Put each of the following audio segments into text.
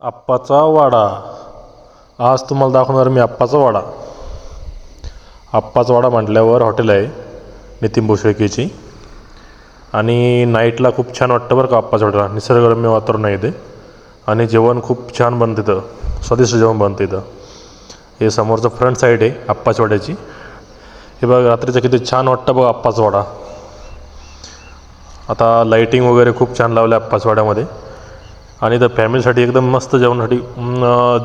आप्पाचा वाडा. आज तुम्हाला दाखवणार मी आप्पाचा वाडा. आप्पाचा वाडा म्हटल्यावर हॉटेल आहे नितीन भोसलेकीची, आणि नाईटला खूप छान वाटतं बरं का. आप्पाच्या हॉटेलला निसर्गरम्य वातावरण आहे इथे, आणि जेवण खूप छान बनतं इथं, स्वादिष्ट जेवण बनतं इथं. हे समोरचं फ्रंट साईड आहे आप्पाच्या वाड्याची. हे बघा रात्रीचं किती छान वाटतं बघा आप्पाचा वाडा. आता लाईटिंग वगैरे खूप छान लावलं आहे आप्पाच्या वाड्यामध्ये, आणि इथं फॅमिलीसाठी एकदम मस्त जेवणासाठी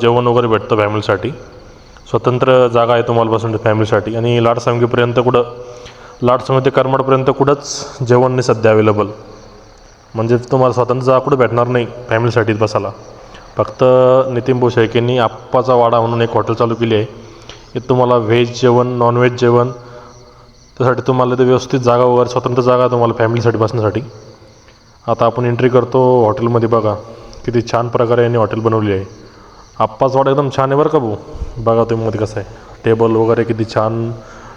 जेवण वगैरे भेटतं फॅमिलीसाठी. स्वतंत्र जागा आहे तुम्हाला बसून फॅमिलीसाठी, आणि लाडसंगीपर्यंत लाडसंगी ते करमाडपर्यंत कुठंच जेवण नाही सध्या अवेलेबल. म्हणजे तुम्हाला स्वतंत्र जागा कुठं भेटणार नाही फॅमिलीसाठी बसायला. फक्त नितीन भाऊ शेळकेंनी आप्पाचा वाडा म्हणून एक हॉटेल चालू केली आहे. इथं तुम्हाला व्हेज जेवण, नॉनव्हेज जेवण, त्यासाठी तुम्हाला इथं व्यवस्थित जागा वगैरे स्वतंत्र जागा तुम्हाला फॅमिलीसाठी बसण्यासाठी. आता आपण एंट्री करतो हॉटेलमध्ये. बघा किती छान प्रकारे यांनी हॉटेल बनवली आहे. आप्पाचा वाडा एकदम छान आहे बरं का भाऊ. बघा तुम्ही मध्ये कसं आहे, टेबल वगैरे किती छान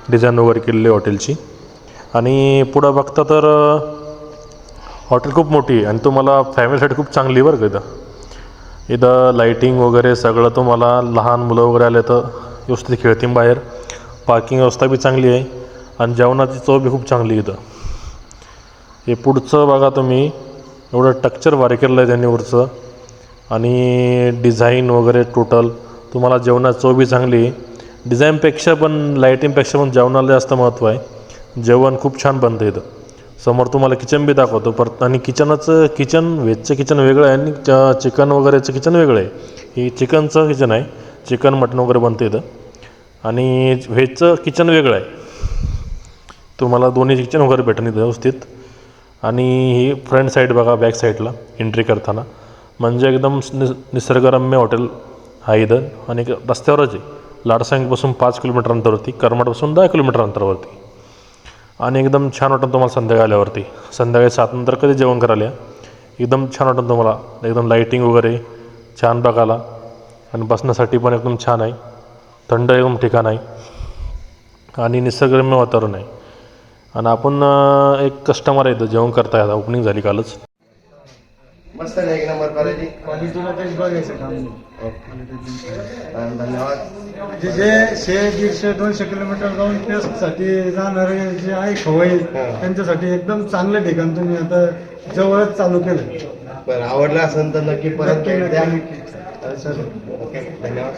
डिझाईन वगैरे केलेली आहे हॉटेलची. आणि पुढं बघता तर हॉटेल खूप मोठी आहे, आणि तुम्हाला फॅमिलीसाठी खूप चांगली आहे बरं का. इथं लाईटिंग वगैरे सगळं, तुम्हाला लहान मुलं वगैरे आले तर व्यवस्थित खेळतील बाहेर. पार्किंग व्यवस्था बी चांगली आहे, आणि जेवणाची चव बी खूप चांगली आहे इथं. हे पुढचं बघा तुम्ही, एवढं स्ट्रक्चर भारी केलं आहे त्यांनी वरचं, आणि डिझाईन वगैरे टोटल तुम्हाला जेवणाची चव बी चांगली आहे. डिझाईनपेक्षा पण लाईटिंगपेक्षा पण जेवणाला जास्त महत्त्व आहे. जेवण खूप छान बनतं इथं. समोर तुम्हाला किचन बी दाखवतो परत, आणि किचन व्हेजचं किचन वेगळं आहे, आणि चिकन वगैरेचं किचन वेगळं आहे. हे चिकनचं किचन आहे, चिकन मटन वगैरे बनतं इथं, आणि व्हेजचं किचन वेगळं आहे. तुम्हाला दोन्ही किचन वगैरे भेटेल इथं व्यवस्थित. आणि ही फ्रंट साईड बघा, बॅक साईडला एंट्री करताना म्हणजे एकदम निसर्गरम्य हॉटेल आहे इथं, आणि रस्त्यावरच आहे. लाडसांगीपासून 5 किलोमीटर अंतरावरती, करमाडपासून 10 किलोमीटर अंतरावरती. आणि एकदम छान वाटतं तुम्हाला संध्याकाळी आल्यावरती. संध्याकाळी 7 नंतर कधी जेवण करायला एकदम छान वाटतं तुम्हाला. एकदम लाईटिंग वगैरे छान बघायला, आणि बसण्यासाठी पण एकदम छान आहे. थंड एकदम ठिकाण आहे, आणि निसर्गरम्य वातावरण आहे. आणि आपण एक कस्टमर आहे इथं जेवण करता येतं, ओपनिंग झाली कालच. मस्त आहे, एक नंबर क्वालिटी. क्वालिटीला तेच बघायचं काम नाही. धन्यवाद. जे 100-150-200 किलोमीटर जाऊन टेस्टसाठी जाणारे जे आहे खवई, त्यांच्यासाठी एकदम चांगलं ठिकाण तुम्ही आता जवळच चालू केलं. बरं, आवडलं असेल तर नक्की परत भेट द्या. सर ओके, धन्यवाद.